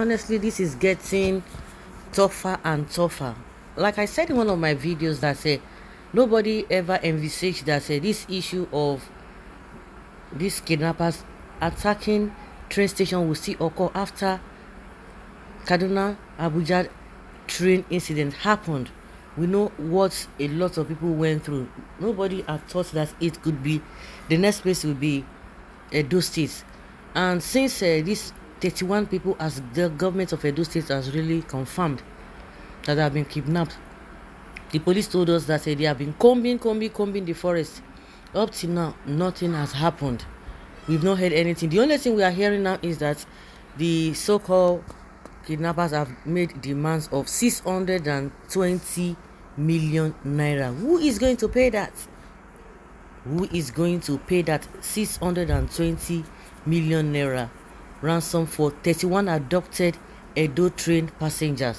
honestly, this is getting tougher and tougher. Like I said in one of my videos, that nobody ever envisaged that this issue of these kidnappers attacking train station will still occur after Kaduna Abuja train incident happened. We know what a lot of people went through. Nobody had thought that it could be the next place will be Edo State. And since these 31 people, as the government of Edo State has really confirmed that they have been kidnapped, the police told us that they have been combing the forest. Up till now, nothing has happened. We've not heard anything. The only thing we are hearing now is that the so-called kidnappers have made demands of 620 million naira. Who is going to pay that? Who is going to pay that 620 million naira ransom for 31 adopted Edo train passengers?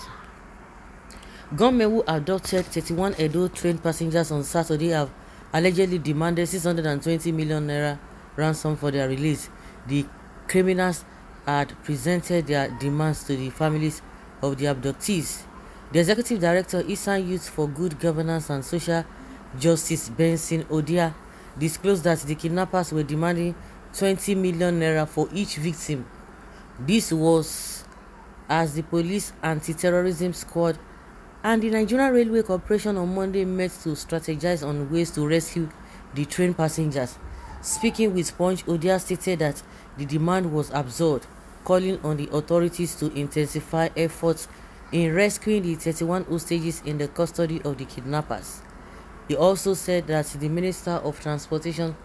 Gunmen who adopted 31 Edo train passengers on Saturday have allegedly demanded 620 million naira ransom for their release. The criminals had presented their demands to the families of the abductees. The executive director, Eastern Youth for Good Governance and Social Justice, Benson Odia, disclosed that the kidnappers were demanding 20 million naira for each victim. This was as the police anti-terrorism squad and the Nigerian Railway Corporation on Monday met to strategize on ways to rescue the train passengers. Speaking with Punch, Odia stated that the demand was absurd, calling on the authorities to intensify efforts in rescuing the 31 hostages in the custody of the kidnappers. He also said that the Minister of Transportation,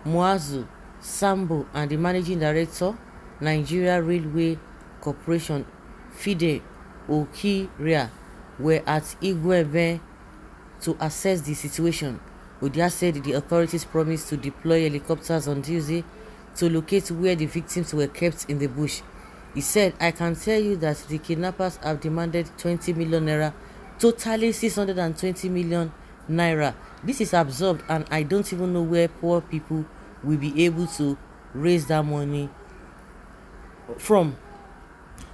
Muazu Sambo, and the Managing Director, Nigeria Railway Corporation, Fide Okiria, were at Ķ11 to assess the situation. Odia said the authorities promised to deploy helicopters on Tuesday to locate where the victims were kept in the bush. He said, "I can tell you that the kidnappers have demanded 20 million naira, totaling 620 million naira. This is absurd, and I don't even know where poor people will be able to raise that money from."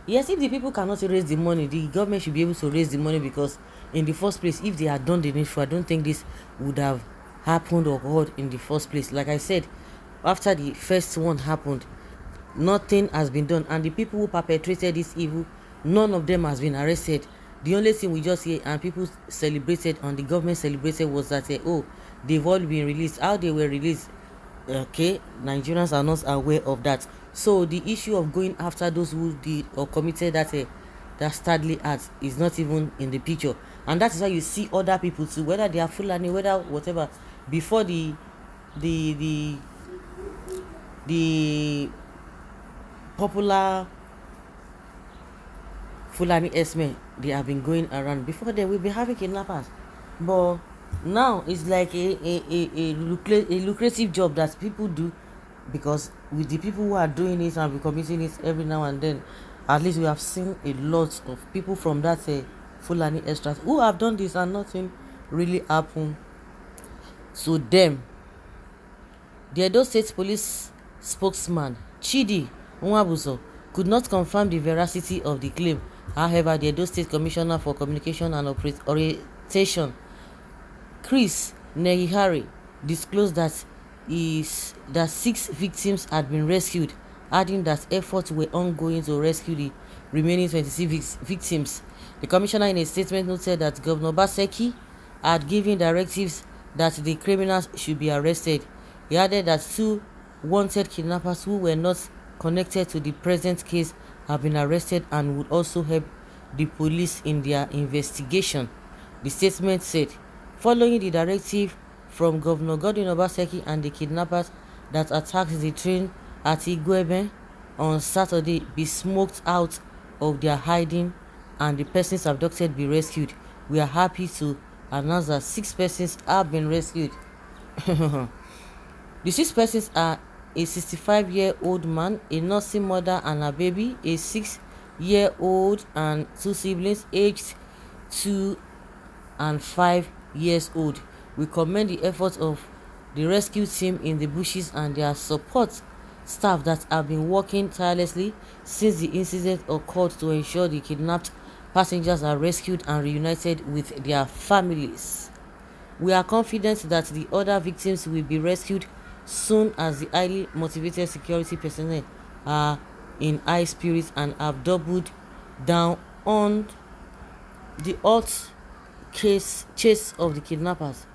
Yes, if the people cannot raise the money, the government should be able to raise the money, because in the first place, if they had done the needful, I don't think this would have happened or occurred in the first place. Like I said, after the first one happened, nothing has been done, and the people who perpetrated this evil, none of them has been arrested. The only thing we just hear and people celebrated and the government celebrated was that oh, they've all been released. How they were released, okay, Nigerians are not aware of that. So the issue of going after those who did or committed that Stadley act is not even in the picture. And that is why you see other people too, whether they are Fulani, whether whatever, before the popular Fulani S-men, they have been going around. Before then, we've been having kidnappers, but now it's like a lucrative job that people do, because with the people who are doing it and be committing it every now and then, at least we have seen a lot of people from that Fulani extras who have done this and nothing really happened to them. The Edo State Police spokesman Q11 could not confirm the veracity of the claim. However, the Edo State Commissioner for Communication and Orientation, Chris Negihari, disclosed that 6 victims had been rescued, adding that efforts were ongoing to rescue the remaining 26 victims. The commissioner in a statement noted that Governor Obaseki had given directives that the criminals should be arrested. He added that 2 wanted kidnappers who were not connected to the present case have been arrested and would also help the police in their investigation. The statement said, following the directive from Governor Godwin Obaseki and the kidnappers that attacked the train at Ķ11 on Saturday be smoked out of their hiding and the persons abducted be rescued, we are happy to announce that 6 persons have been rescued. The 6 persons are a 65-year-old man, a nursing mother and a baby, a 6-year-old and 2 siblings aged 2 and 5 years old. We commend the efforts of the rescue team in the bushes and their support staff that have been working tirelessly since the incident occurred to ensure the kidnapped passengers are rescued and reunited with their families. We are confident that the other victims will be rescued soon, as the highly motivated security personnel are in high spirits and have doubled down on the hot chase of the kidnappers.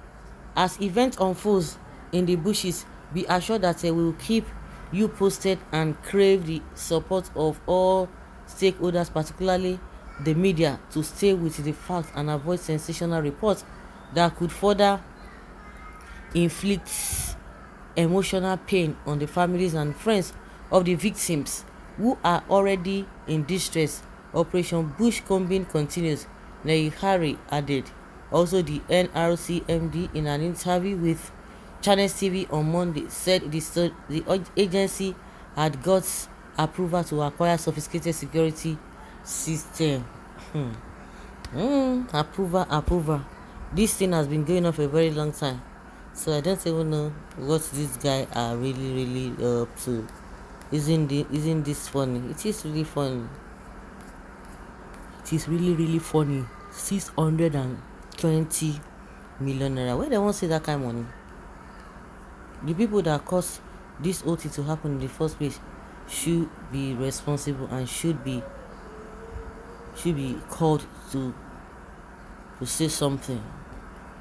As events unfolds in the bushes, be assured that we will keep you posted and crave the support of all stakeholders, particularly the media, to stay with the facts and avoid sensational reports that could further inflict emotional pain on the families and friends of the victims who are already in distress. Operation Bushcombing continues, Harry added. Also, the NRCMD, in an interview with Channels TV on Monday, said the agency had got approval to acquire sophisticated security system. Approval. This thing has been going on for a very long time, so I don't even know what this guy are really up to. Isn't this funny? It is really funny. It is really funny. 620 million naira. Where they won't see that kind of money? The people that caused this OT to happen in the first place should be responsible and should be called to say something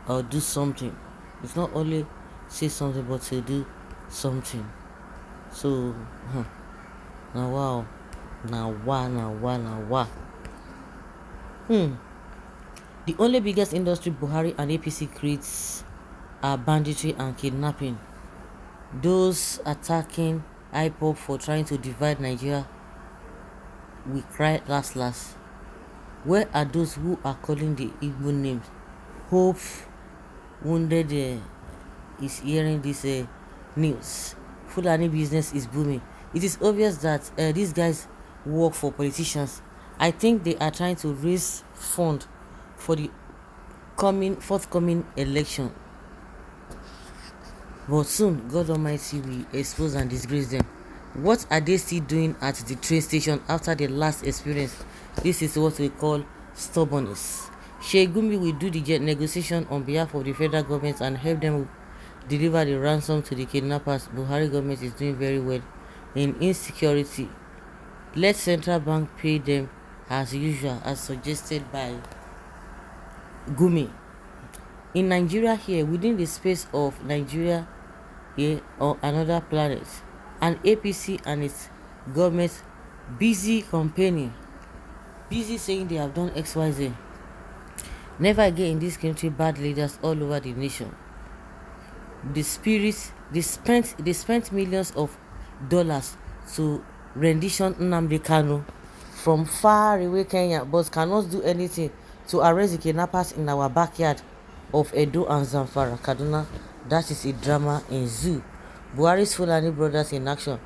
or do something. It's not only say something, but to do something. So now wow. The only biggest industry Buhari and APC creates are banditry and kidnapping. Those attacking IPOB for trying to divide Nigeria will cry last. Where are those who are calling the Igbo names? Hope Wounded is hearing this news. Fulani business is booming. It is obvious that these guys work for politicians. I think they are trying to raise funds for the forthcoming election. But soon, God Almighty will expose and disgrace them. What are they still doing at the train station after the last experience? This is what we call stubbornness. Gumi will do the negotiation on behalf of the federal government and help them deliver the ransom to the kidnappers. Buhari government is doing very well in insecurity. Let central bank pay them as usual, as suggested by Gumi. In Nigeria here, within the space of Nigeria here or another planet, an APC and its government busy campaigning, busy saying they have done XYZ. Never again in this country bad leaders all over the nation. They spent millions of dollars to rendition Nnamdi Kanu from far away Kenya, but cannot do anything to arrest the kidnappers in our backyard of Edo and Zamfara, Kaduna. That is a drama in zoo. Buhari's Fulani brothers in action.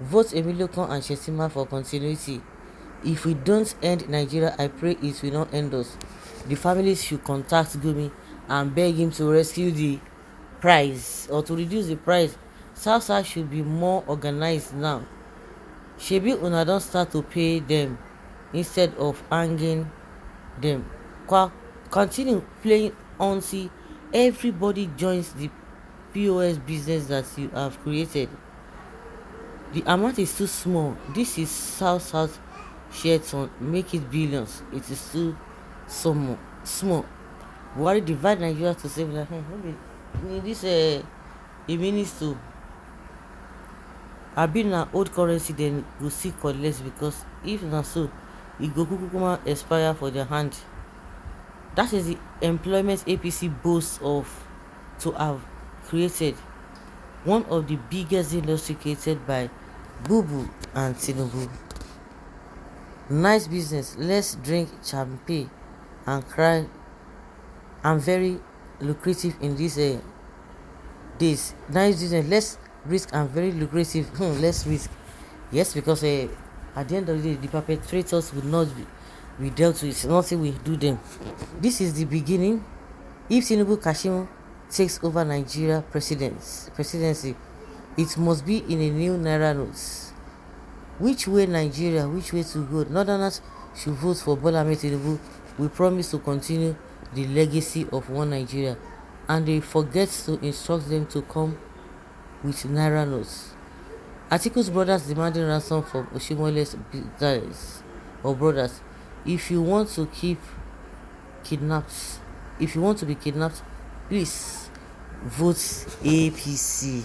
Vote Emilokon and Shetima for continuity. If we don't end Nigeria, I pray it will not end us. The families should contact Gumi and beg him to rescue the price or to reduce the price. South should be more organized now. Shebi una don start to pay them instead of hanging them. Continue playing until everybody joins the POS business that you have created. The amount is too small. This is South shared on, make it billions. It is too small. Buhari divide Nigeria to save life. This a means to have been an old currency, then go see collect, because if not so, it go kukuma expire for their hand. That is the employment APC boasts of to have created. One of the biggest industry created by Bubu and Tinubu. Nice business. Let's drink champagne and cry. And very lucrative in these days. Nice business. Let's risk and very lucrative. Let's risk. Yes, because at the end of the day, the perpetrators will not be dealt with. Nothing will do them. This is the beginning. If Tinubu Kashim takes over Nigeria presidency, It must be in a new naira notes. Which way Nigeria? Which way to go? Northerners should vote for Bola Ahmed Tinubu. We promise to continue the legacy of one Nigeria, and they forget to instruct them to come with naira notes. Atiku's brothers demanding ransom from Oshimole's guys or brothers. If you want to be kidnapped, please vote APC.